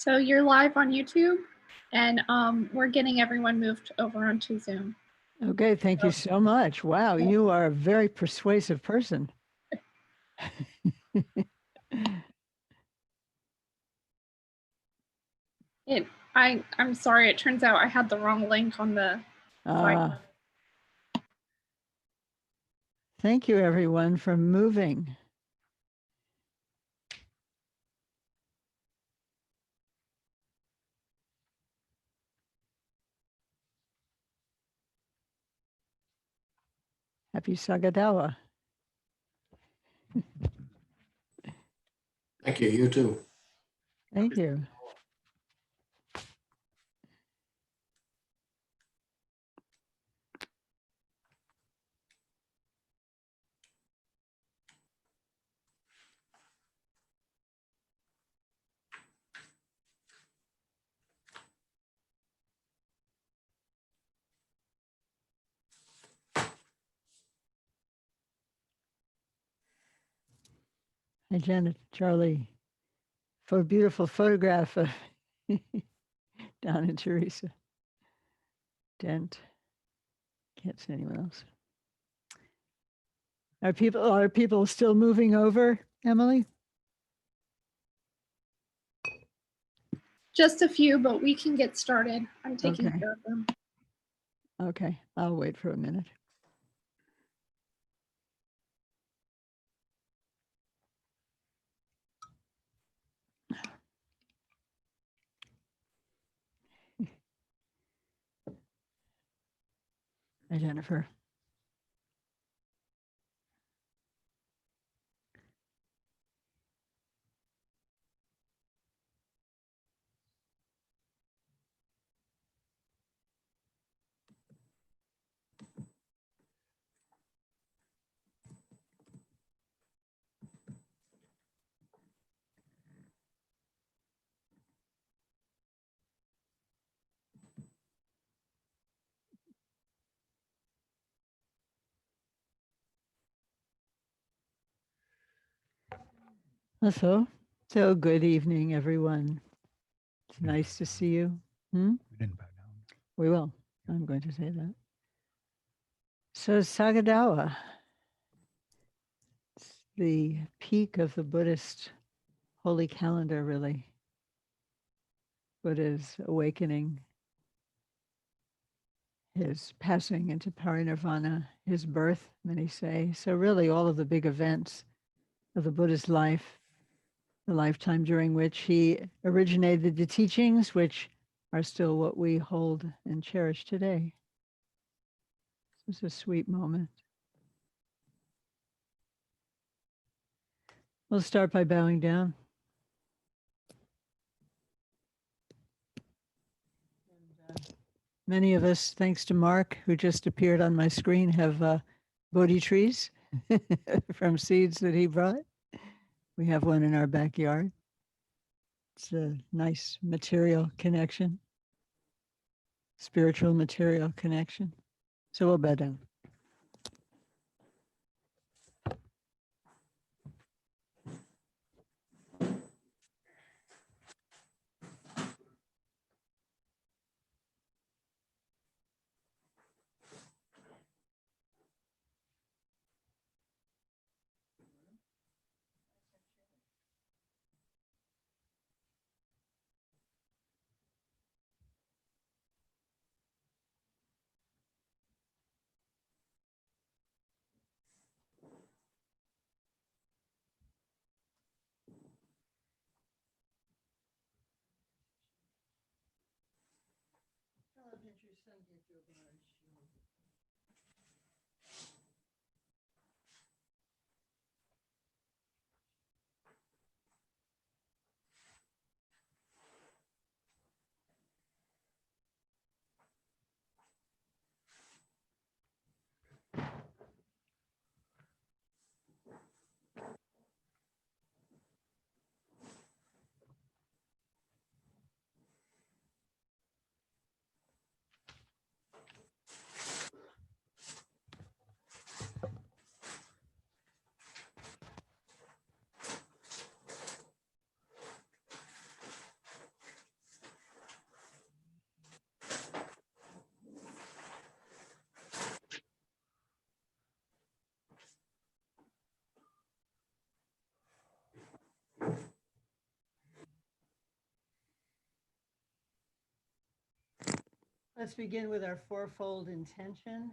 So you're live on YouTube, and we're getting everyone moved over onto Zoom. Okay, thank you so much. Wow, you are a very persuasive person. I'm sorry, it turns out I had the wrong link on the site. Thank you, everyone, for moving. Happy Sagadawa. Thank you. You too. Thank you. Hi, Janet, Charlie, for a beautiful photograph of Don and Teresa. Dent. Can't see anyone else. Are people still moving over, Emily? Just a few, but we can get started. I'm taking care of them. Okay, I'll wait for a minute. Hi, Jennifer. So good evening, everyone. It's nice to see you. We didn't bow down. We will. I'm going to say that. So Sagadawa, it's the peak of the Buddhist holy calendar, really. Buddha's awakening, his passing into parinirvana, his birth, many say. So really all of the big events of the Buddha's life, the lifetime during which he originated the teachings, which are still what we hold and cherish today. This is a sweet moment. We'll start by bowing down. Many of us, thanks to Mark, who just appeared on my screen, have Bodhi trees from seeds that he brought. We have one in our backyard. It's a nice material connection, spiritual material connection. So we'll bow down. Let's begin with our fourfold intention.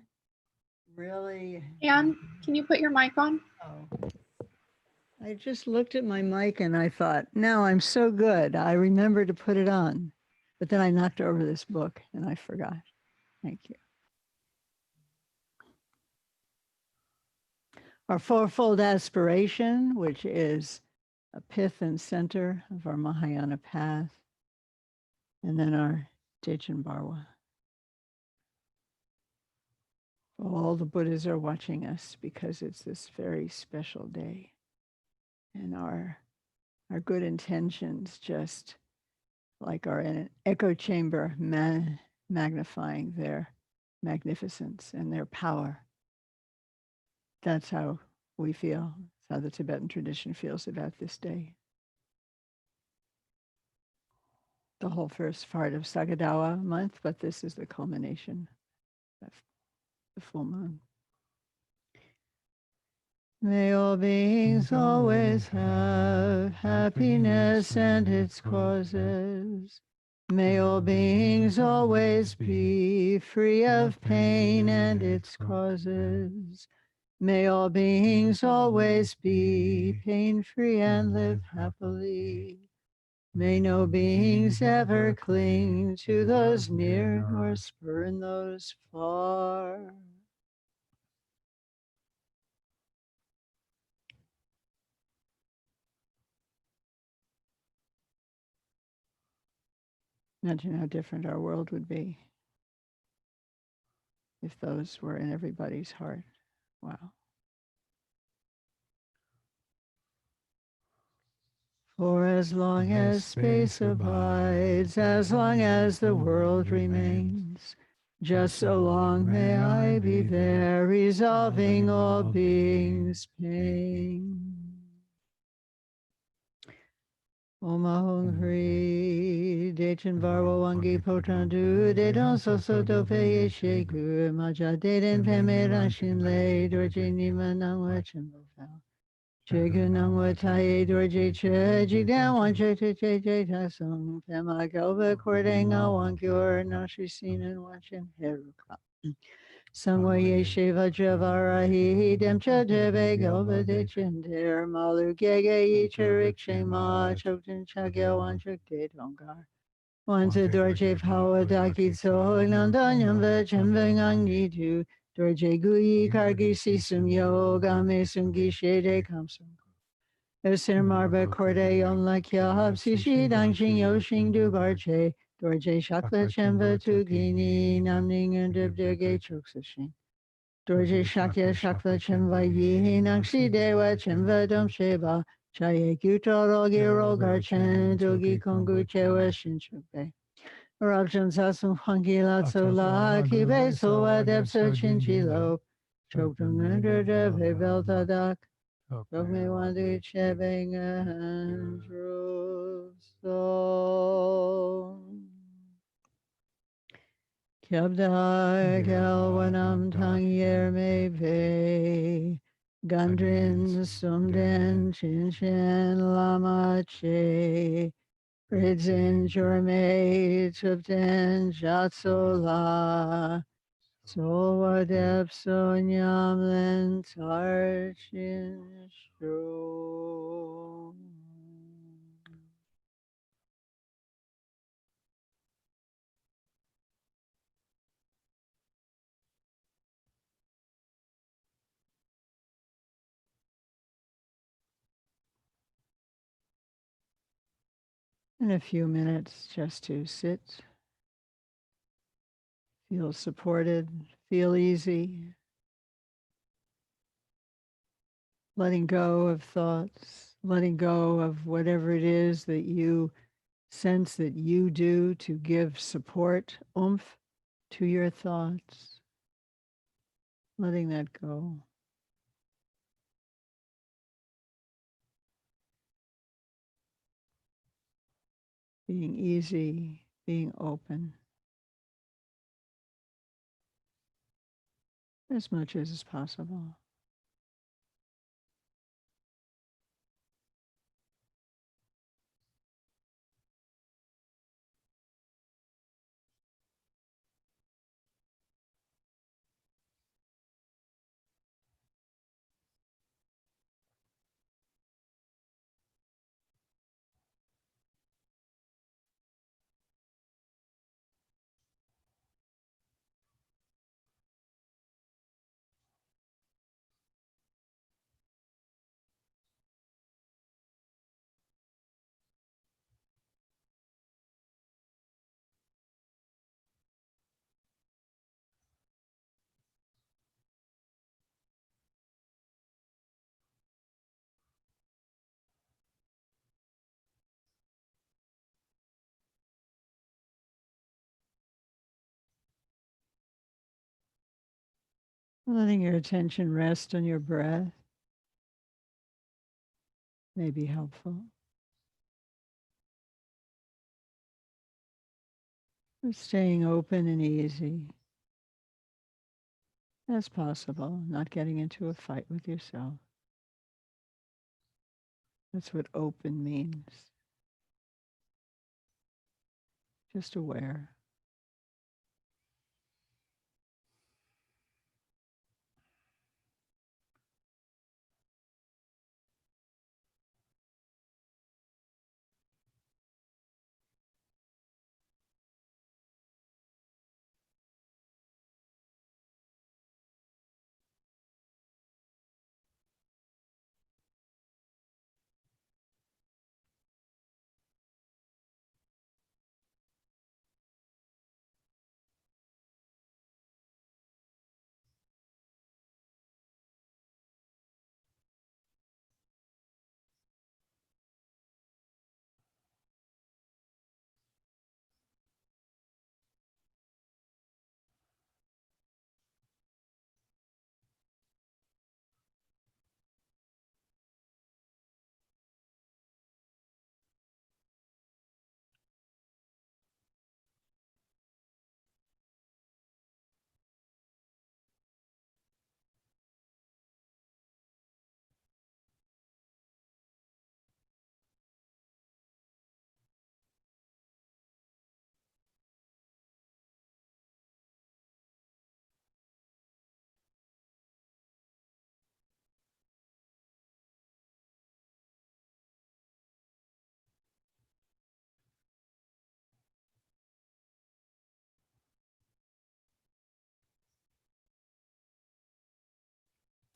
Really. Anne, can you put your mic on? Oh. I just looked at my mic and I thought, now I'm so good. I remember to put it on. But then I knocked over this book and I forgot. Thank you. Our fourfold aspiration, which is a pith and center of our Mahayana path. And then our Dechen Barwa. All the Buddhas are watching us because it's this very special day. And our good intentions just like are in an echo chamber, magnifying their magnificence and their power. That's how we feel. That's how the Tibetan tradition feels about this day. The whole first part of Sagadawa month, but this is the culmination of the full moon. May all beings always have happiness and its causes. May all beings always be free of pain and its causes. May all beings always be pain-free and live happily. May no beings ever cling to those near nor spurn those far. Imagine how different our world would be if those were in everybody's heart. Wow. For as long as space abides, as long as the world remains, just so long may I be there, resolving all beings' pain. Om Ahong Hri Dechen Varwa Wangi Potandu De Don Soso Dope Yeshe Gu Maja Deden Peme Rashin Le Dorje Nima Nangwa Chimbo Fal Jegun Nangwa Taye Dorje Che Jidan Wan Che Che Che Che Tasung Pema Galva Kordenga Wangyur Nashi Sinan Wanchin Heruka Sangwa Yeshe Vajravarahi Demcha Debe Galva De Chinder Malu Gege Yicherik Shema Chokten Chagya Wanchuk De Dongar Wanza Dorje Pawa Daki So Nandanyam Vechemvengang Nidu Dorje Gui Kargi Sisum Yoga Mesum Gishe De Kamsum Esir Marba Korde Yon Lakya Hapsishi Dangshin Yoshing Dubarche Dorje Shakla Chemva Tugini Namning and Dibdige Choksashin Dorje Shakya Shakla Chemva Yi Nakshi Dewa Chemva Dom Sheba Chaye Gyutoro Giro Garchen Dogi Kongu Chewa Shinchukbe Rabjan Sasum Hangi Latso La Kibe Soa Depso Chinchilo Chokdum Under Debe Beltadak Chokme Wandu Chebeng Andrew So Kyabda Kelwanam Tang Yer Me Ve Gandrin Sumden Chinshin Lama Che Ridzin Jorme Tupten Jatsola Soa Dep Sonyam Tarshin Shro. In a few minutes, just to sit, feel supported, feel easy, letting go of thoughts, letting go of whatever it is that you sense that you do to give support, oomph to your thoughts, letting that go. Being easy, being open, as much as is possible. Letting your attention rest on your breath may be helpful. Staying open and easy as possible, not getting into a fight with yourself. That's what open means. Just aware.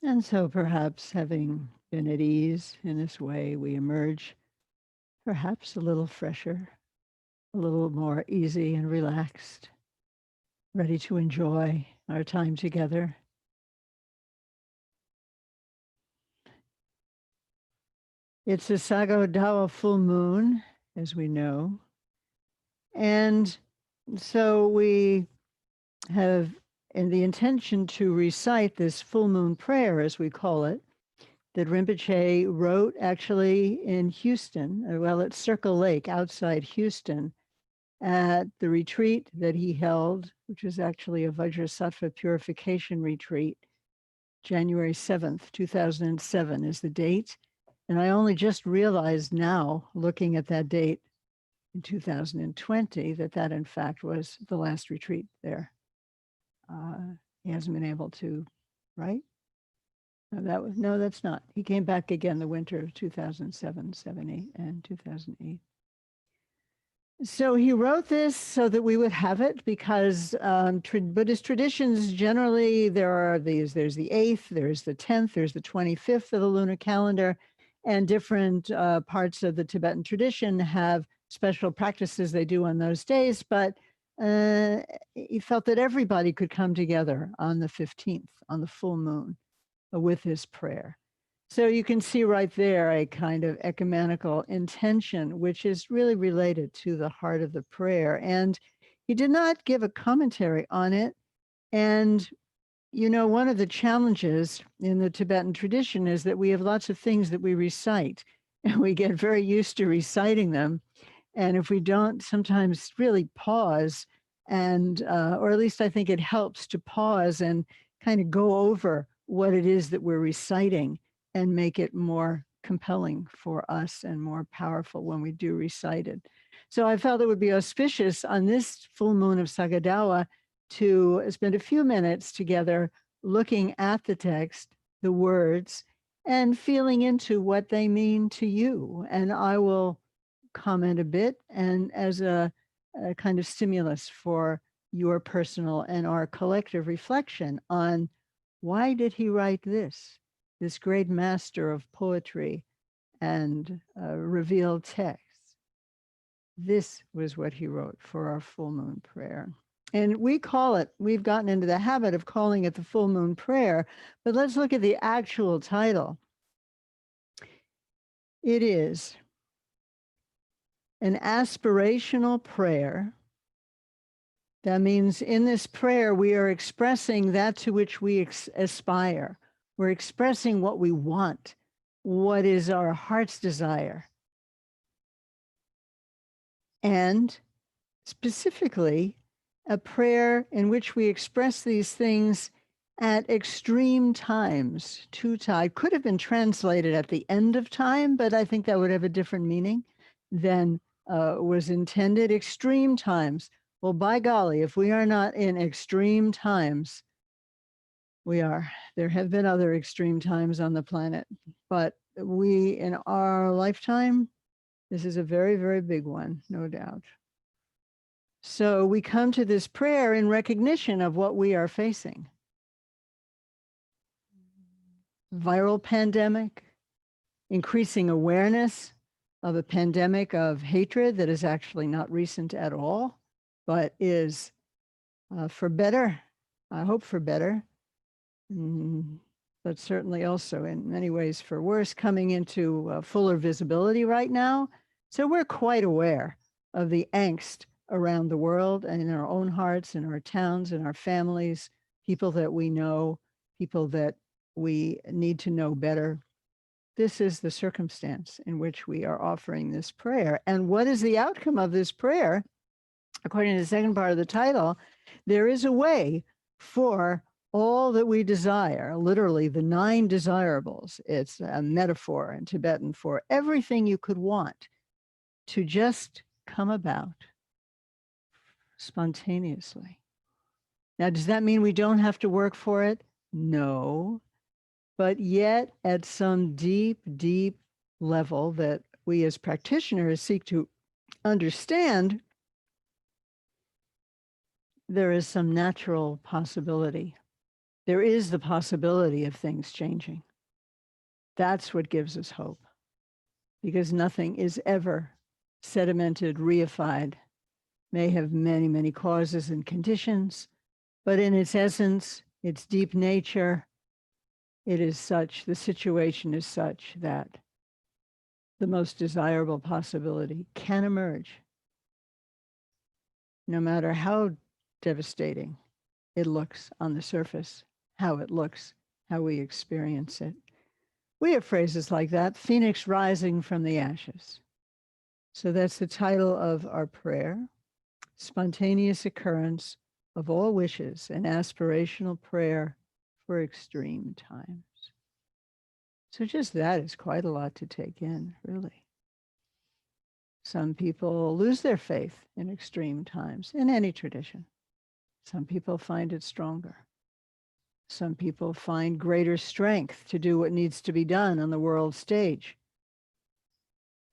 And so perhaps having been at ease in this way, we emerge perhaps a little fresher, a little more easy and relaxed, ready to enjoy our time together. It's a Sagadawa full moon, as we know. And so we have in the intention to recite this full moon prayer, as we call it, that Rinpoche wrote actually in Houston, well, at Circle Lake outside Houston, at the retreat that he held, which was actually a Vajrasattva purification retreat. January 7th, 2007 is the date. And I only just realized now, looking at that date in 2020, that in fact was the last retreat there. He hasn't been able to, right? No, that's not. He came back again the winter of 2007, 8, and 2008. So he wrote this so that we would have it, because Buddhist traditions generally, there's the 8th, there's the 10th, there's the 25th of the lunar calendar, and different parts of the Tibetan tradition have special practices they do on those days, but he felt that everybody could come together on the 15th, on the full moon, with his prayer. So you can see right there a kind of ecumenical intention, which is really related to the heart of the prayer. And he did not give a commentary on it. And, you know, one of the challenges in the Tibetan tradition is that we have lots of things that we recite, and we get very used to reciting them. And if we don't sometimes really pause and, or at least I think it helps to pause and kind of go over what it is that we're reciting and make it more compelling for us and more powerful when we do recite it. So I felt it would be auspicious on this full moon of Sagadawa to spend a few minutes together looking at the text, the words, and feeling into what they mean to you. And I will comment a bit, and as a kind of stimulus for your personal and our collective reflection on why did he write this great master of poetry and revealed text. This was what he wrote for our full moon prayer. And we've gotten into the habit of calling it the full moon prayer, but let's look at the actual title. It is an aspirational prayer That means in this prayer, we are expressing that to which we aspire. We're expressing what we want, what is our heart's desire. And specifically, a prayer in which we express these things at extreme times. Could have been translated at the end of time, but I think that would have a different meaning than was intended. Extreme times. Well, by golly, if we are not in extreme times, we are. There have been other extreme times on the planet, but we, in our lifetime, this is a very, very big one, no doubt. So we come to this prayer in recognition of what we are facing. Viral pandemic, increasing awareness of a pandemic of hatred that is actually not recent at all, but is for better, I hope for better, but certainly also in many ways for worse, coming into fuller visibility right now. So we're quite aware of the angst around the world and in our own hearts, in our towns, in our families, people that we know, people that we need to know better. This is the circumstance in which we are offering this prayer. And what is the outcome of this prayer? According to the second part of the title, there is a way for all that we desire, literally the 9 desirables. It's a metaphor in Tibetan for everything you could want to just come about spontaneously. Now, does that mean we don't have to work for it? No. But yet, at some deep, deep level that we as practitioners seek to understand, there is some natural possibility. There is the possibility of things changing. That's what gives us hope, because nothing is ever sedimented, reified, may have many, many causes and conditions, but in its essence, its deep nature, it is such, the situation is such that the most desirable possibility can emerge, no matter how devastating it looks on the surface, how it looks, how we experience it. We have phrases like that, phoenix rising from the ashes. So that's the title of our prayer, spontaneous occurrence of all wishes, an aspirational prayer for extreme times. So just that is quite a lot to take in, really. Some people lose their faith in extreme times, in any tradition. Some people find it stronger. Some people find greater strength to do what needs to be done on the world stage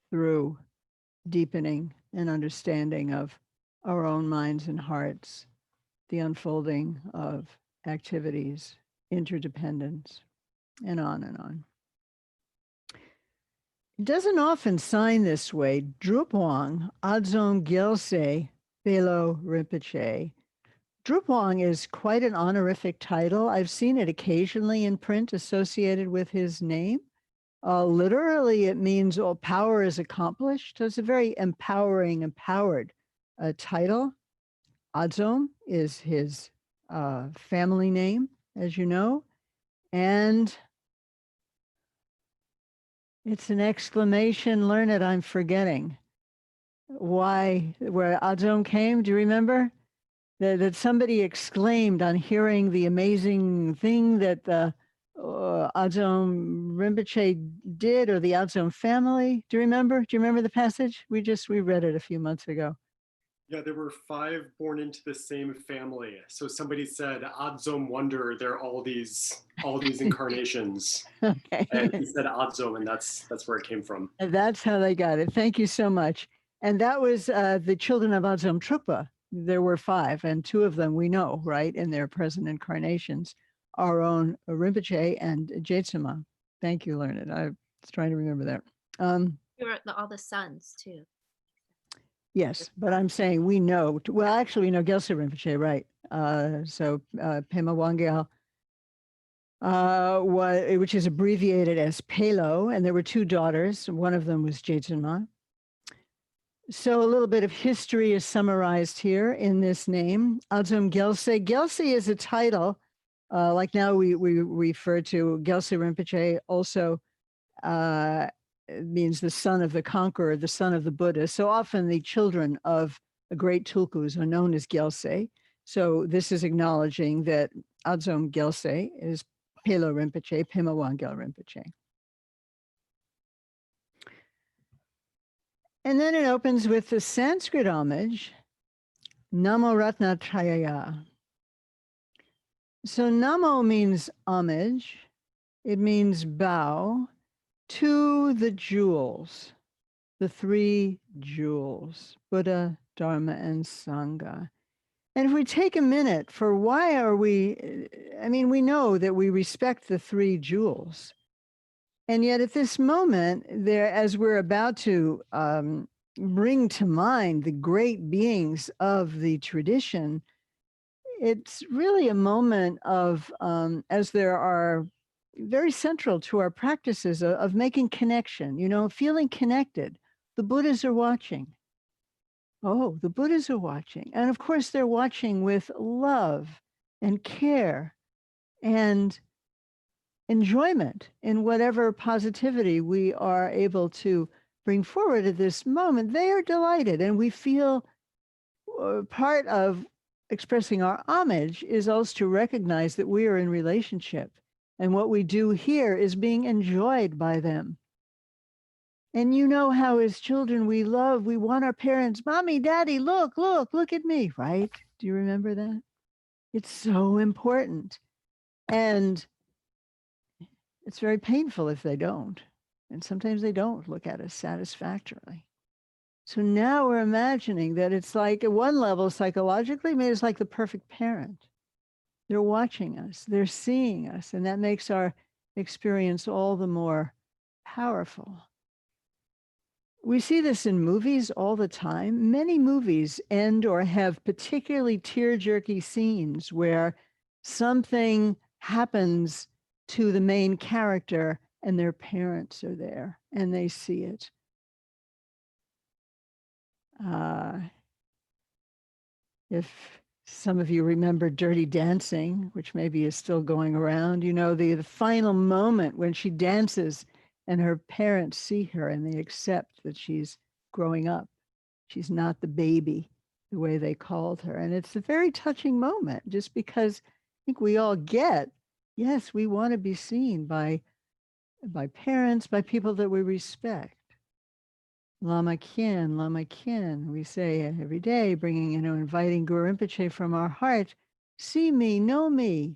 through deepening and understanding of our own minds and hearts, the unfolding of activities, interdependence, and on and on. It doesn't often sign this way. Drupwang Adzom Gyaltse Belo Rinpoche. Drupwang is quite an honorific title. I've seen it occasionally in print associated with his name. Literally, it means all power is accomplished. So it's a very empowering, empowered title. Adzom is his family name, as you know, and it's an exclamation, learn it, I'm forgetting. Why, where Adzom came, do you remember? That somebody exclaimed on hearing the amazing thing that Adzom Rinpoche did, or the Adzom family. Do you remember? Do you remember the passage? We read it a few months ago. Yeah, there were 5 born into the same family. So somebody said, Adzom wonder, there are all these incarnations. Okay. And he said Adzom, and that's where it came from. And that's how they got it. Thank you so much. And that was the children of Adzom Trukpa. There were 5, and 2 of them we know, right, in their present incarnations, our own Rinpoche and Jetsama. Thank you, Learned. I was trying to remember that. You were all the sons too. Yes, but I'm saying we know, well, actually, we know Gyaltse Rinpoche, right? So Pema Wangyal, which is abbreviated as Pelo, and there were 2 daughters. One of them was Jetsama. So a little bit of history is summarized here in this name, Adzom Gyaltse. Gyaltse is a title, like now we refer to Gyaltse Rinpoche, also means the son of the conqueror, the son of the Buddha. So often the children of a great tulkus are known as Gyaltse. So this is acknowledging that Adzom Gyaltse is Pelo Rinpoche, Pema Wangel Rinpoche. And then it opens with the Sanskrit homage, Namo Ratnatrayaya. So Namo means homage. It means bow to the jewels, the three jewels, Buddha, Dharma, and Sangha. And if we take a minute for why are we, I mean, we know that we respect the three jewels. And yet at this moment, there, as we're about to bring to mind the great beings of the tradition, it's really a moment of, as there are very central to our practices of making connection, you know, feeling connected. The Buddhas are watching. Oh, the Buddhas are watching. And of course, they're watching with love and care and enjoyment in whatever positivity we are able to bring forward at this moment. They are delighted, and we feel part of expressing our homage is also to recognize that we are in relationship, and what we do here is being enjoyed by them. And you know how as children we love, we want our parents, Mommy, Daddy, look at me, right? Do you remember that? It's so important. And it's very painful if they don't. And sometimes they don't look at us satisfactorily. So now we're imagining that it's like at one level psychologically, maybe it's like the perfect parent. They're watching us, they're seeing us, and that makes our experience all the more powerful. We see this in movies all the time. Many movies end or have particularly tear-jerky scenes where something happens to the main character and their parents are there and they see it. If some of you remember Dirty Dancing, which maybe is still going around, you know, the final moment when she dances and her parents see her and they accept that she's growing up. She's not the baby the way they called her. And it's a very touching moment just because I think we all get, yes, we want to be seen by parents, by people that we respect. Lama Kien, we say every day, bringing, you know, inviting Guru Rinpoche from our heart, see me, know me.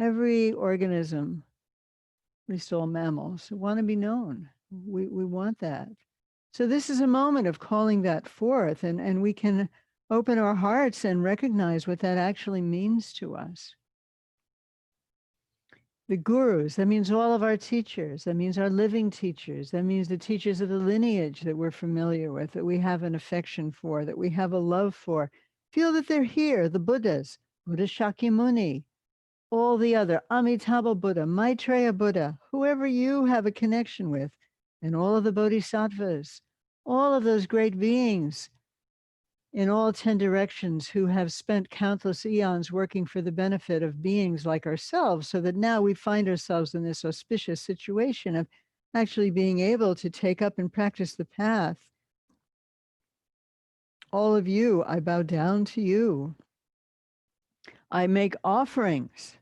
Every organism, at least all mammals, want to be known. We want that. So this is a moment of calling that forth, and we can open our hearts and recognize what that actually means to us. The gurus, that means all of our teachers, that means our living teachers, that means the teachers of the lineage that we're familiar with, that we have an affection for, that we have a love for. Feel that they're here, the Buddhas, Buddha Shakyamuni, all the other, Amitabha Buddha, Maitreya Buddha, whoever you have a connection with, and all of the bodhisattvas, all of those great beings in all 10 directions who have spent countless eons working for the benefit of beings like ourselves, so that now we find ourselves in this auspicious situation of actually being able to take up and practice the path. All of you, I bow down to you. I make offerings.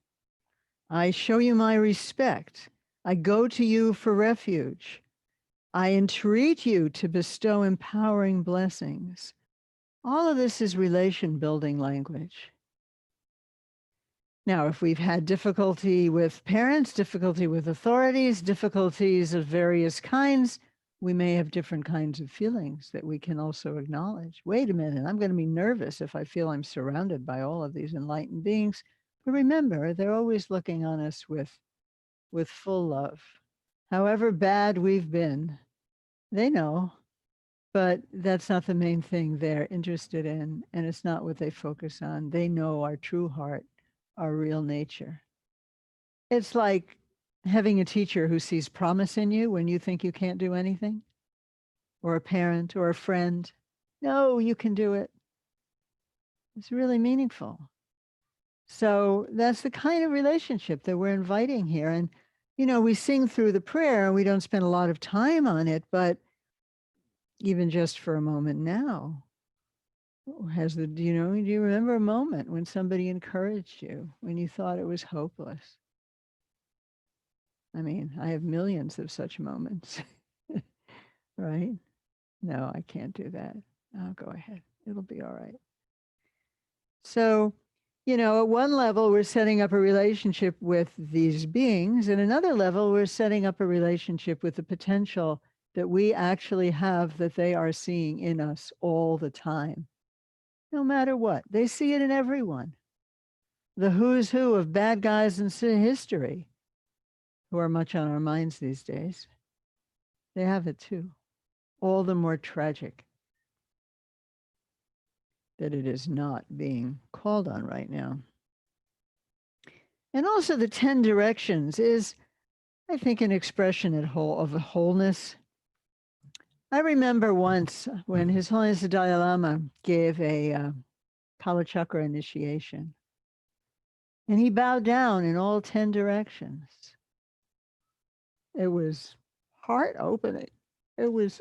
I show you my respect. I go to you for refuge. I entreat you to bestow empowering blessings. All of this is relation building language. Now, if we've had difficulty with parents, difficulty with authorities, difficulties of various kinds, we may have different kinds of feelings that we can also acknowledge. Wait a minute, I'm going to be nervous if I feel I'm surrounded by all of these enlightened beings. But remember, they're always looking on us with full love. However bad we've been, they know. But that's not the main thing they're interested in, and it's not what they focus on. They know our true heart, our real nature. It's like having a teacher who sees promise in you when you think you can't do anything, or a parent or a friend. No, you can do it. It's really meaningful. So that's the kind of relationship that we're inviting here. And, we sing through the prayer and we don't spend a lot of time on it, but even just for a moment now, do you remember a moment when somebody encouraged you, when you thought it was hopeless? I mean, I have millions of such moments, right? No, I can't do that. I'll go ahead. It'll be all right. So, at one level, we're setting up a relationship with these beings. At another level, we're setting up a relationship with the potential that we actually have, that they are seeing in us all the time. No matter what, they see it in everyone. The who's who of bad guys in history, who are much on our minds these days, they have it too. All the more tragic that it is not being called on right now. And also the 10 directions is, I think, an expression of wholeness. I remember once when His Holiness the Dalai Lama gave a Kala Chakra initiation, and he bowed down in all 10 directions. It was heart-opening. It was,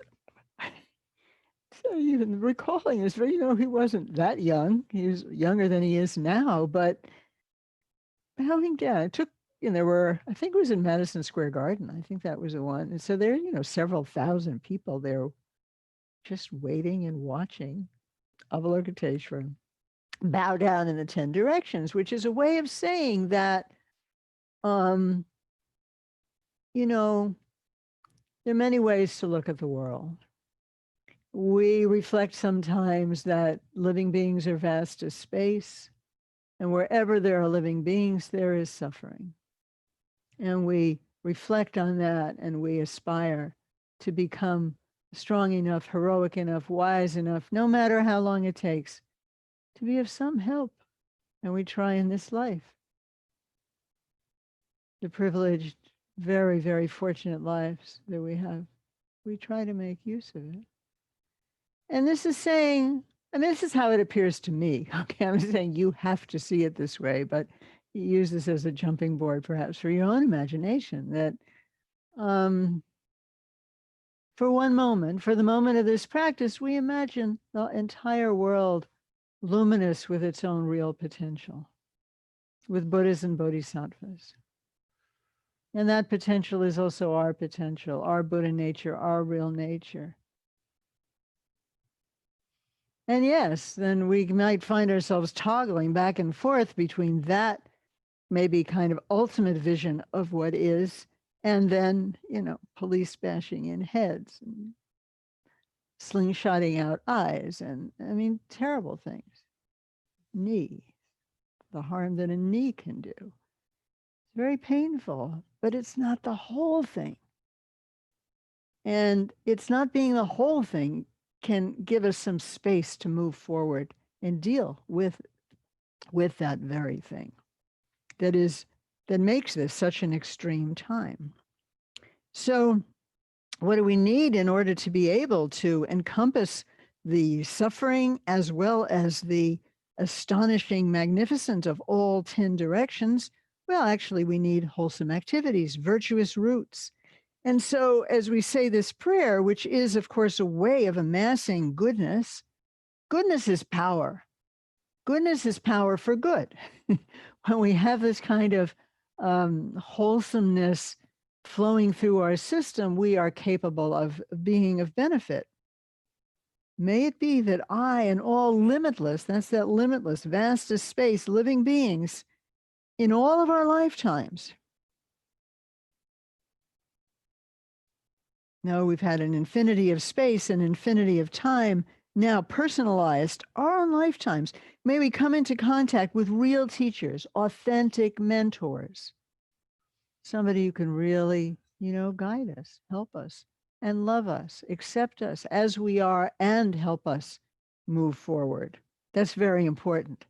so even recalling this, he wasn't that young. He was younger than he is now, but bowing down, it took, there were, I think it was in Madison Square Garden. I think that was the one. And so there, several thousand people there just waiting and watching Avalokiteshvara bow down in the 10 directions, which is a way of saying that, there are many ways to look at the world. We reflect sometimes that living beings are vast as space, and wherever there are living beings, there is suffering. And we reflect on that, and we aspire to become strong enough, heroic enough, wise enough, no matter how long it takes, to be of some help. And we try in this life. The privileged, very, very fortunate lives that we have, we try to make use of it. And this is saying, and this is how it appears to me. Okay, I'm saying you have to see it this way, but you use this as a jumping board perhaps for your own imagination, that for one moment, for the moment of this practice, we imagine the entire world luminous with its own real potential, with Buddhas and Bodhisattvas. And that potential is also our potential, our Buddha nature, our real nature. And yes, then we might find ourselves toggling back and forth between that maybe kind of ultimate vision of what is, and then, police bashing in heads and slingshotting out eyes, and terrible things. Knee, the harm that a knee can do. It's very painful, but it's not the whole thing. And it's not being the whole thing can give us some space to move forward and deal with that very thing that makes this such an extreme time. So what do we need in order to be able to encompass the suffering as well as the astonishing magnificence of all 10 directions? Well, actually, we need wholesome activities, virtuous roots. And so as we say this prayer, which is, of course, a way of amassing goodness, goodness is power. Goodness is power for good. When we have this kind of wholesomeness flowing through our system, we are capable of being of benefit. May it be that I and all limitless, that's that limitless, vast as space, living beings in all of our lifetimes. No, we've had an infinity of space, an infinity of time, now personalized, our own lifetimes. May we come into contact with real teachers, authentic mentors, somebody who can really, guide us, help us, and love us, accept us as we are, and help us move forward. That's very important.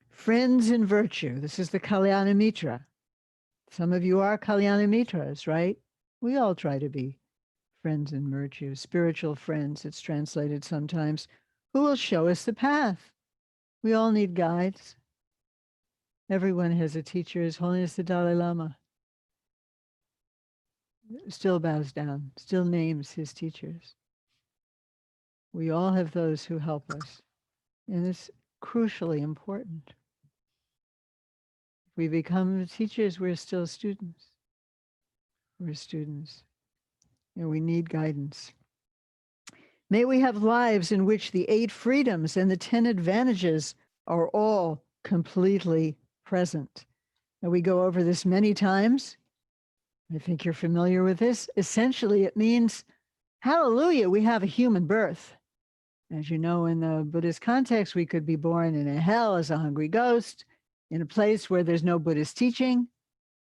Friends in virtue. This is the Kalyana Mitra. Some of you are Kalyana Mitras, right? We all try to be friends in virtue, spiritual friends, it's translated sometimes, who will show us the path. We all need guides. Everyone has a teacher. His Holiness the Dalai Lama still bows down, still names his teachers. We all have those who help us, and it's crucially important. If we become teachers, we're still students. We're students, and we need guidance. May we have lives in which the 8 freedoms and the 10 advantages are all completely present. And we go over this many times. I think you're familiar with this. Essentially, it means, hallelujah, we have a human birth. As you know, in the Buddhist context, we could be born in a hell as a hungry ghost, in a place where there's no Buddhist teaching,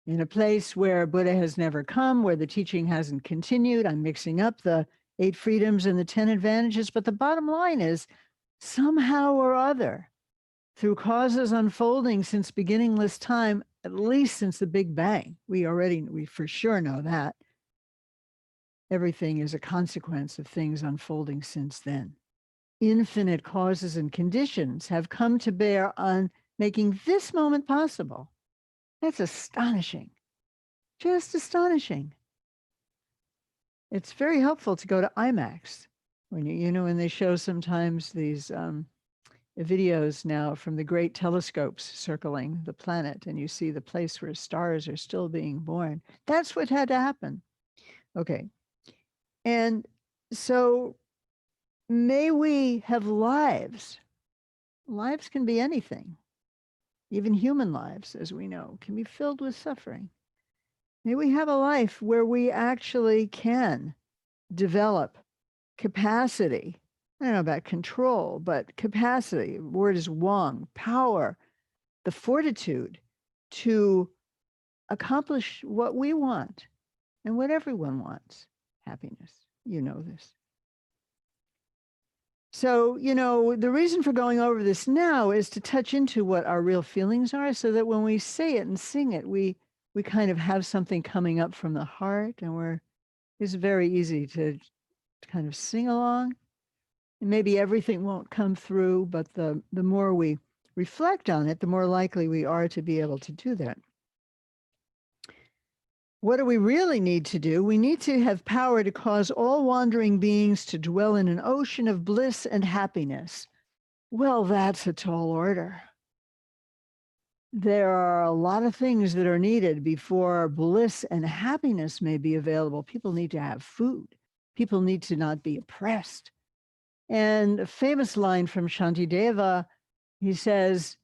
in a place where Buddha has never come, where the teaching hasn't continued. I'm mixing up the 8 freedoms and the 10 advantages, but the bottom line is, somehow or other, through causes unfolding since beginningless time, at least since the Big Bang, we for sure know that, everything is a consequence of things unfolding since then. Infinite causes and conditions have come to bear on making this moment possible. That's astonishing, just astonishing. It's very helpful to go to IMAX when when they show sometimes these videos now from the great telescopes circling the planet, and you see the place where stars are still being born. That's what had to happen. Okay. And so may we have lives. Lives can be anything. Even human lives, as we know, can be filled with suffering. May we have a life where we actually can develop capacity. I don't know about control, but capacity. The word is wang, power, the fortitude to accomplish what we want and what everyone wants, happiness. You know this. So, the reason for going over this now is to touch into what our real feelings are, so that when we say it and sing it, we kind of have something coming up from the heart, and it's very easy to kind of sing along. And maybe everything won't come through, but the more we reflect on it, the more likely we are to be able to do that. What do we really need to do? We need to have power to cause all wandering beings to dwell in an ocean of bliss and happiness. Well, that's a tall order. There are a lot of things that are needed before bliss and happiness may be available. People need to have food. People need to not be oppressed. And a famous line from Shantideva, he says,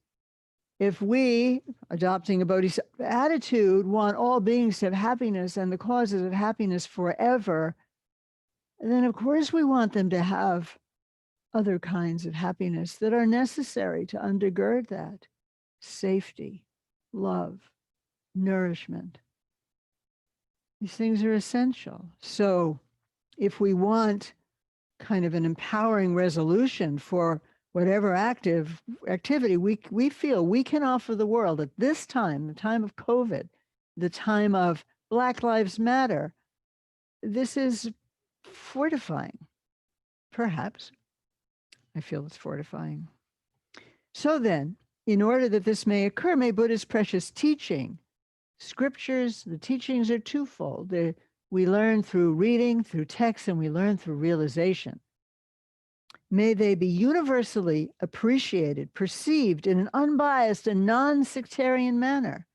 if we, adopting a bodhisattva attitude, want all beings to have happiness and the causes of happiness forever, then of course we want them to have other kinds of happiness that are necessary to undergird that. Safety, love, nourishment. These things are essential. So if we want kind of an empowering resolution for whatever activity we feel we can offer the world at this time, the time of COVID, the time of Black Lives Matter, this is fortifying. Perhaps. I feel it's fortifying. So then, in order that this may occur, may Buddha's precious teaching, scriptures, the teachings are twofold. We learn through reading, through text, and we learn through realization. May they be universally appreciated, perceived in an unbiased and non-sectarian manner.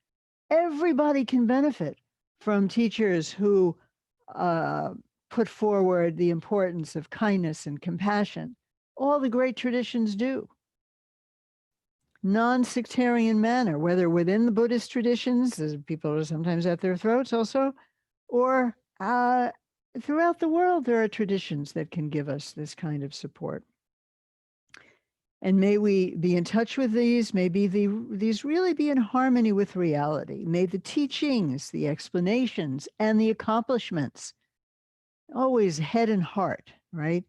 Everybody can benefit from teachers who put forward the importance of kindness and compassion. All the great traditions do. Non-sectarian manner, whether within the Buddhist traditions, as people are sometimes at their throats also, or throughout the world, there are traditions that can give us this kind of support. And may we be in touch with these. May these really be in harmony with reality. May the teachings, the explanations, and the accomplishments, always head and heart, right?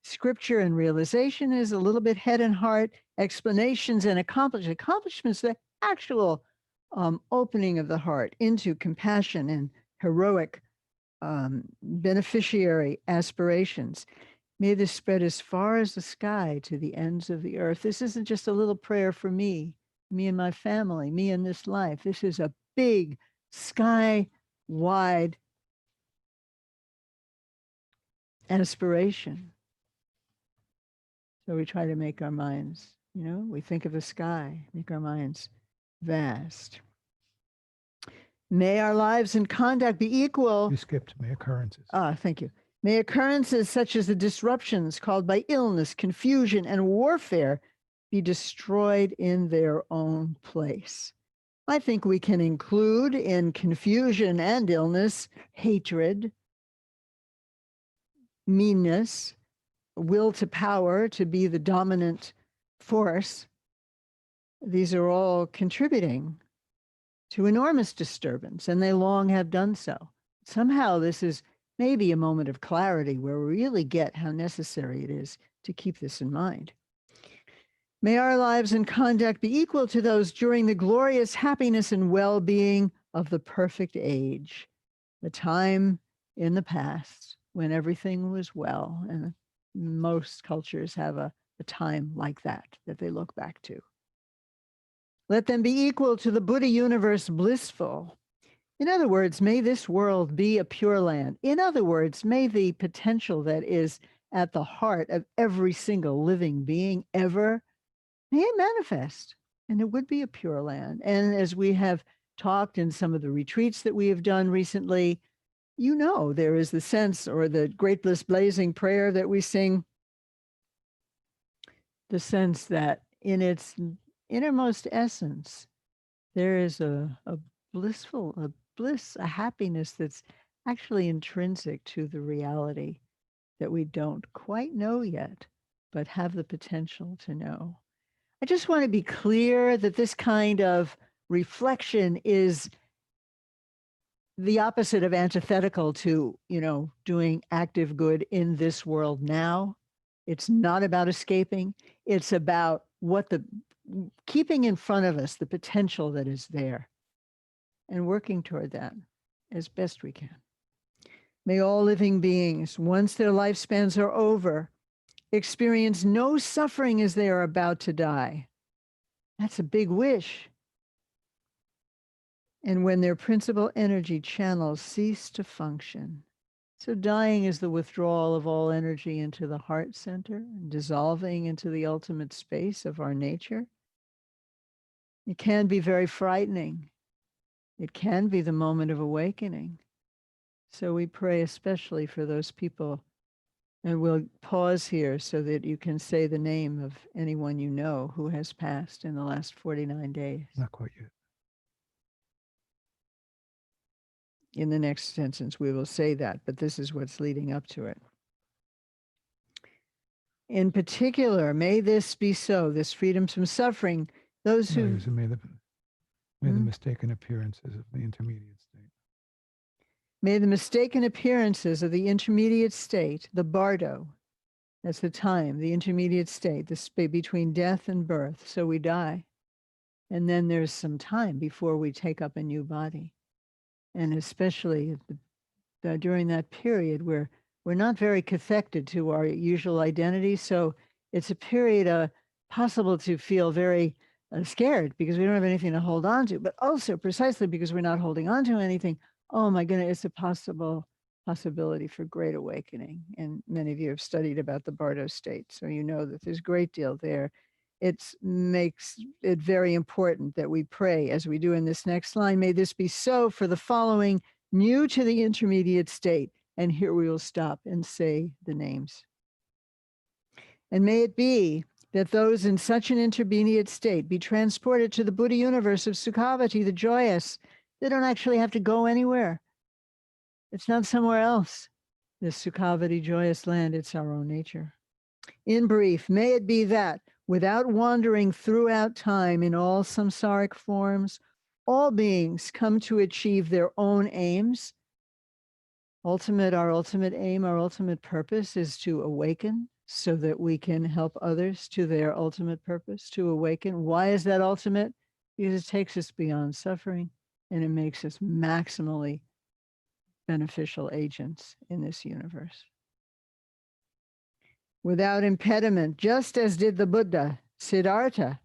Scripture and realization is a little bit head and heart. Explanations and accomplishments, the actual opening of the heart into compassion and heroic beneficiary aspirations. May this spread as far as the sky to the ends of the earth. This isn't just a little prayer for me and my family, me and this life. This is a big sky-wide aspiration. So we try to make our minds, we think of the sky, make our minds vast. May our lives and conduct be equal. You skipped may occurrences. Thank you. May occurrences such as the disruptions caused by illness, confusion, and warfare be destroyed in their own place. I think we can include in confusion and illness, hatred, meanness, will to power to be the dominant force. These are all contributing to enormous disturbance, and they long have done so. Somehow this is maybe a moment of clarity where we really get how necessary it is to keep this in mind. May our lives and conduct be equal to those during the glorious happiness and well-being of the perfect age, the time in the past when everything was well, and most cultures have a time like that they look back to. Let them be equal to the Buddha universe blissful. In other words, may this world be a pure land. In other words, may the potential that is at the heart of every single living being ever, may it manifest, and it would be a pure land. And as we have talked in some of the retreats that we have done recently, there is the sense, or the Great Bliss Blazing prayer that we sing, the sense that in its innermost essence, there is a bliss, a happiness that's actually intrinsic to the reality that we don't quite know yet, but have the potential to know. I just want to be clear that this kind of reflection is the opposite of antithetical to, doing active good in this world now. It's not about escaping. It's about keeping in front of us the potential that is there and working toward that as best we can. May all living beings, once their lifespans are over, experience no suffering as they are about to die. That's a big wish. And when their principal energy channels cease to function. So dying is the withdrawal of all energy into the heart center and dissolving into the ultimate space of our nature. It can be very frightening. It can be the moment of awakening. So we pray especially for those people. And we'll pause here so that you can say the name of anyone you know who has passed in the last 49 days. Not quite yet. In the next sentence, we will say that, but this is what's leading up to it. In particular, may this be so, this freedom from suffering, those who... May the mistaken appearances of the intermediate state. May the mistaken appearances of the intermediate state, the bardo, that's the time, the intermediate state, the space between death and birth, so we die. And then there's some time before we take up a new body. And especially during that period where we're not very cathected to our usual identity. So it's a period possible to feel very scared because we don't have anything to hold on to, but also precisely because we're not holding on to anything. Oh my goodness, it's a possibility for great awakening. And many of you have studied about the Bardo state. So you know that there's a great deal there. It makes it very important that we pray, as we do in this next line, may this be so for the following new to the intermediate state. And here we will stop and say the names. And may it be that those in such an intermediate state be transported to the Buddha universe of Sukhavati, the joyous. They don't actually have to go anywhere. It's not somewhere else. This Sukhavati joyous land, it's our own nature. In brief, may it be that without wandering throughout time in all samsaric forms, all beings come to achieve their own aims. Our ultimate aim, our ultimate purpose is to awaken so that we can help others to their ultimate purpose, to awaken. Why is that ultimate? Because it takes us beyond suffering and it makes us maximally beneficial agents in this universe. Without impediment, just as did the Buddha, Siddhartha.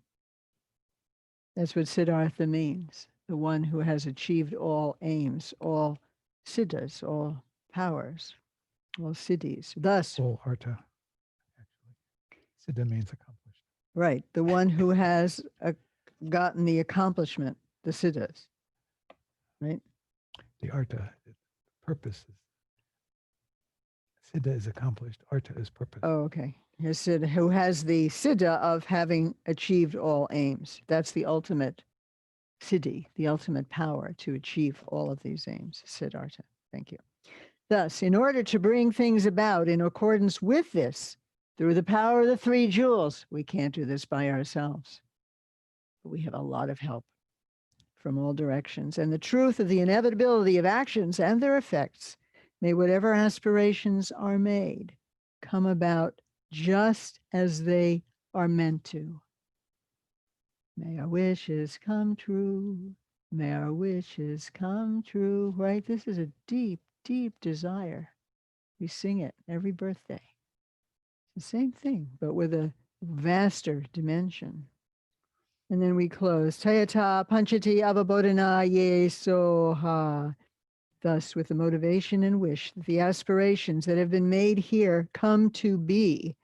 That's what Siddhartha means, the one who has achieved all aims, all siddhas, all powers, all siddhis. Thus, Full arta, actually. Siddha means accomplished. right, the one who has gotten the accomplishment, the siddhas, right? The arta, the purpose is, siddha is accomplished, arta is purpose. Oh, okay. Who has the siddha of having achieved all aims. That's the ultimate siddhi, the ultimate power to achieve all of these aims, Siddhartha. Thank you. Thus, in order to bring things about in accordance with this, through the power of the three jewels, we can't do this by ourselves. But we have a lot of help from all directions. And the truth of the inevitability of actions and their effects, may whatever aspirations are made come about just as they are meant to. May our wishes come true. May our wishes come true. Right? This is a deep, deep desire. We sing it every birthday. It's the same thing, but with a vaster dimension. And then we close. Tayata panchati avabodhana ye soha. Thus, with the motivation and wish that the aspirations that have been made here come to be,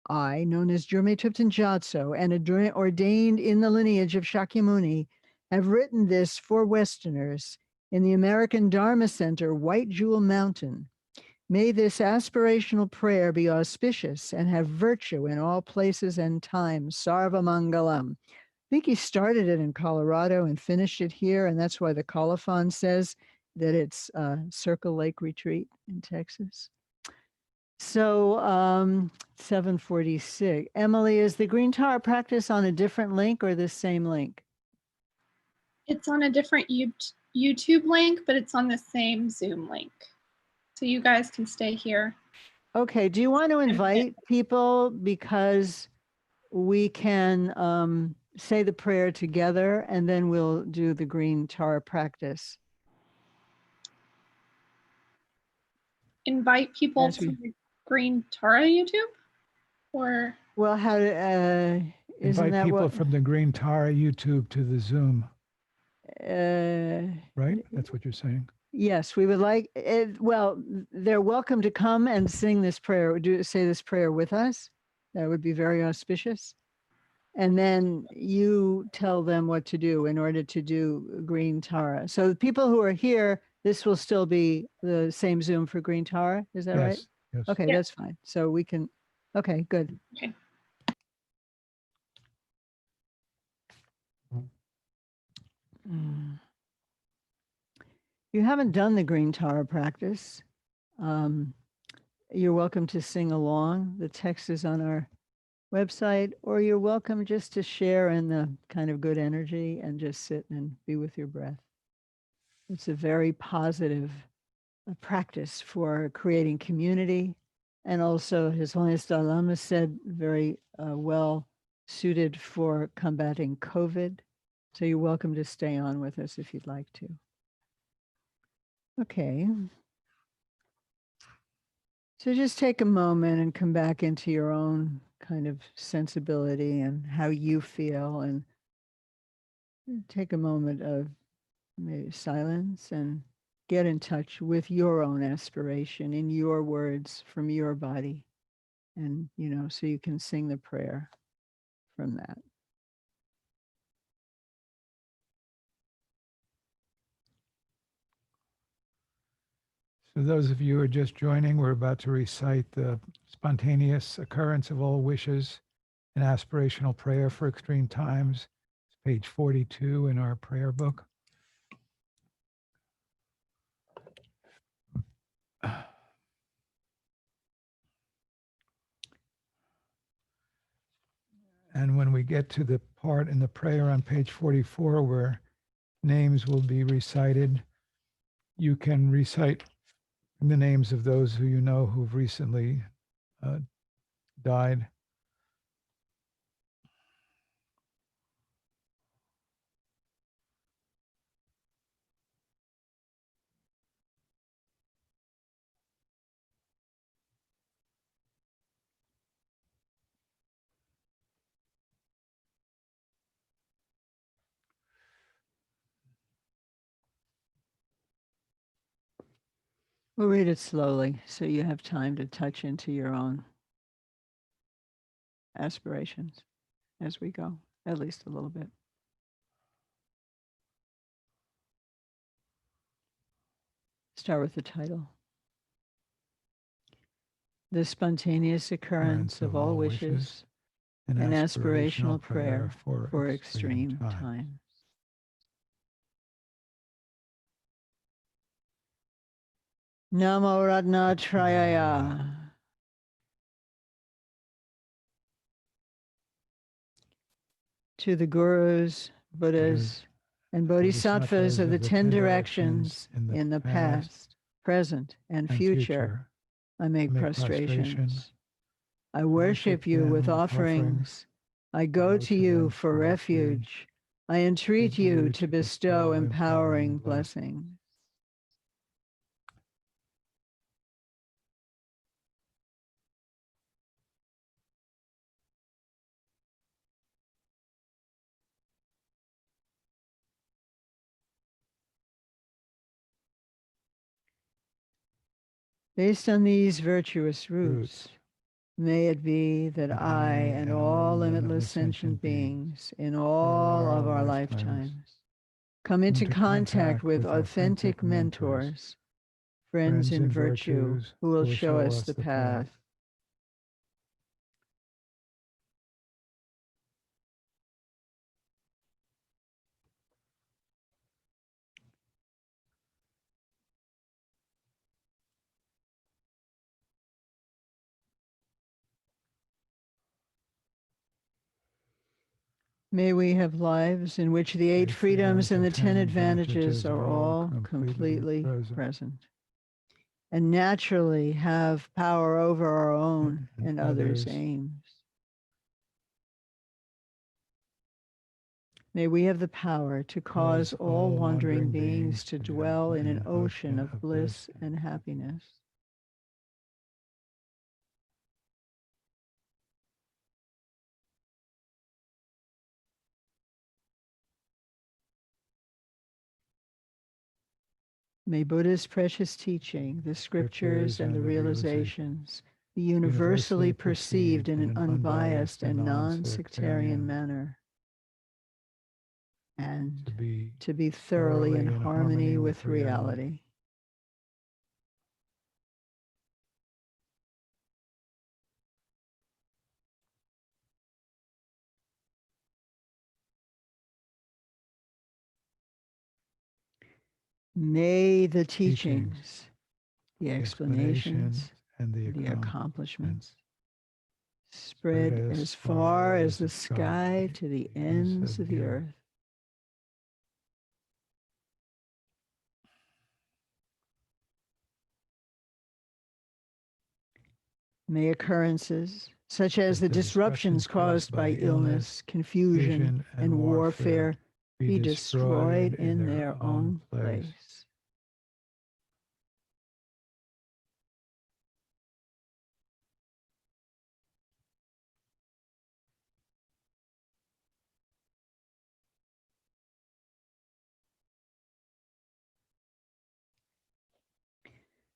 I, known as Jurme Tupten Gyatso, and ordained in the lineage of Shakyamuni, have written this for Westerners in the American Dharma Center, White Jewel Mountain. May this aspirational prayer be auspicious and have virtue in all places and times. Sarva Mangalam. I think he started it in Colorado and finished it here, and that's why the colophon says that it's Circle Lake Retreat in Texas. So 746. Emily, is the Green Tower practice on a different link or the same link? It's on a different YouTube link, but it's on the same Zoom link. So you guys can stay here. Okay, do you want to invite people, because we can say the prayer together and then we'll do the Green Tara practice. Invite people As to we- the Green Tara YouTube? Or Well, how isn't Invite that people what? from the Green Tara YouTube to the Zoom, Uh, right? That's what you're saying. yes, we would like it. Well, they're welcome to come and sing this prayer, say this prayer with us. That would be very auspicious. And then you tell them what to do in order to do Green Tara. So the people who are here, this will still be the same Zoom for Green Tara. Is that right? Yes, yes. Okay, Yeah. that's fine. So we can, okay, good. okay. You haven't done the Green Tara practice. You're welcome to sing along. The text is on our website, or you're welcome just to share in the kind of good energy and just sit and be with your breath. It's a very positive practice for creating community. And also, His Holiness Dalai Lama said, very well suited for combating COVID. So you're welcome to stay on with us if you'd like to. Okay. So just take a moment and come back into your own kind of sensibility and how you feel, and take a moment of maybe silence and get in touch with your own aspiration in your words from your body. And, so you can sing the prayer from that. So those of you who are just joining, we're about to recite the spontaneous occurrence of all wishes, an aspirational prayer for extreme times. It's page 42 in our prayer book. And when we get to the part in the prayer on page 44 where names will be recited, you can recite the names of those who you know who've recently died. We'll read it slowly so you have time to touch into your own aspirations as we go, at least a little bit. Start with the title. The spontaneous occurrence of all wishes, an aspirational prayer for extreme times. Namo Ratnatrayaya. To the gurus, Buddhas, and bodhisattvas of the 10 directions in the past, present, and future, I make prostrations. I worship you with offerings. I go to you for refuge. I entreat you to bestow empowering blessings. Based on these virtuous roots, may it be that I and all limitless sentient beings in all of our lifetimes come into contact with authentic mentors, friends in virtue who will show us the path. May we have lives in which the 8 freedoms and the 10 advantages are all completely present, and naturally have power over our own and others' aims. May we have the power to cause all wandering beings to dwell in an ocean of bliss and happiness. May Buddha's precious teaching, the scriptures and the realizations be universally perceived in an unbiased and non-sectarian manner, and to be thoroughly in harmony with reality. May the teachings, the explanations, and the accomplishments spread as far as the sky to the ends of the earth. May occurrences such as the disruptions caused by illness, confusion, and warfare be destroyed in their own place.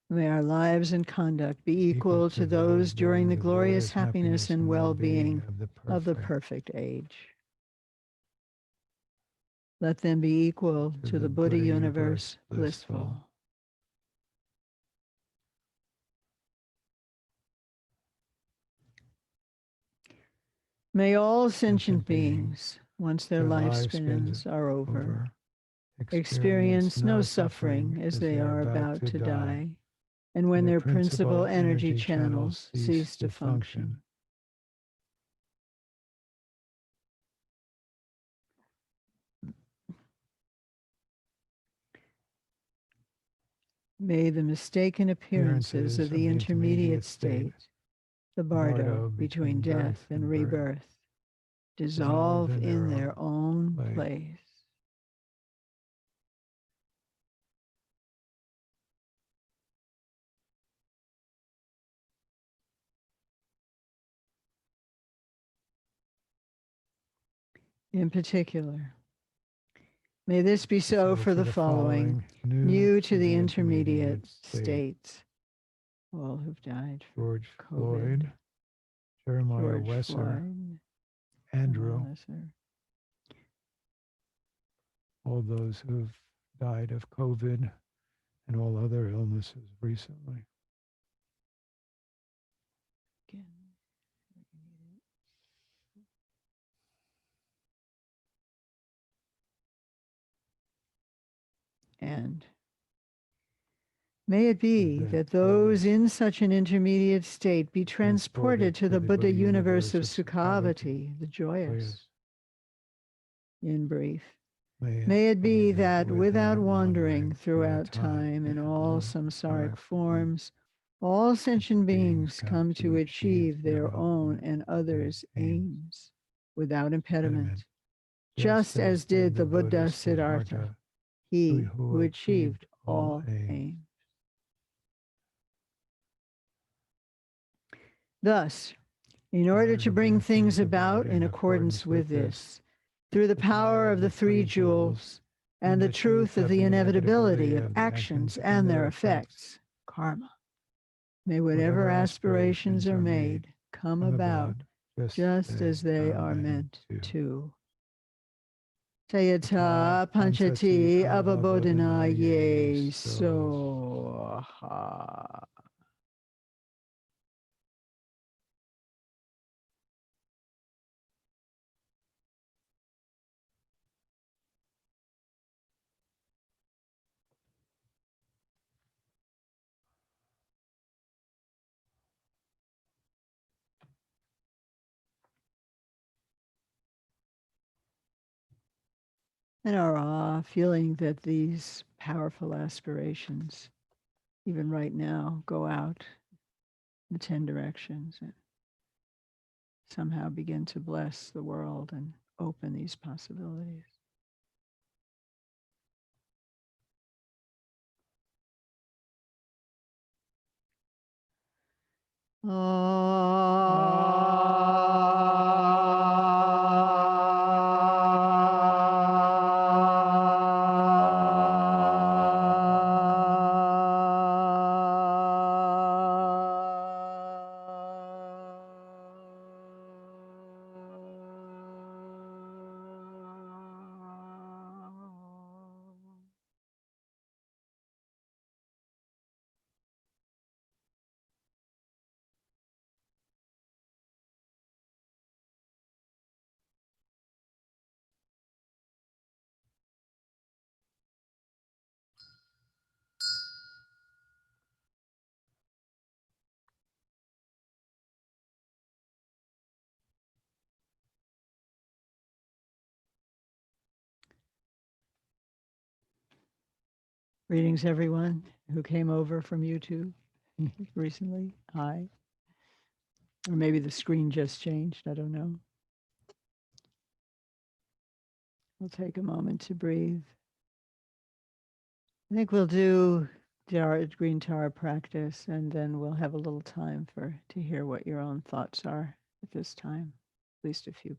May our lives and conduct be equal to those during the glorious happiness and well-being of the perfect age. Let them be equal to the Buddha universe blissful. May all sentient beings, once their lifespans are over, experience no suffering as they are about to die, and when their principal energy channels cease to function. May the mistaken appearances of the intermediate state, the bardo between death and rebirth, dissolve in their own place. In particular, May this be so for the following, new to the intermediate states. All who've died from George COVID. Floyd, Jeremiah George Wesser, Floyd, Andrew, Wesser. all those who've died of COVID and all other illnesses recently. Again. And may it be that those in such an intermediate state be transported to the Buddha universe of Sukhavati, the joyous. In brief, may it be that without wandering throughout time in all samsaric forms, all sentient beings come to achieve their own and others' aims without impediment, just as did the Buddha Siddhartha, he who achieved all aims. Thus, in order to bring things about in accordance with this, through the power of the three jewels and the truth of the inevitability of actions and their effects, karma, may whatever aspirations are made come about just as they are meant to. Tayata panchati ababodhana ye soha. And our awe, feeling that these powerful aspirations, even right now, go out in 10 directions and somehow begin to bless the world and open these possibilities. Greetings, everyone who came over from YouTube recently. Hi. Or maybe the screen just changed. I don't know. We'll take a moment to breathe. I think we'll do our green Tara practice, and then we'll have a little time to hear what your own thoughts are at this time, at least a few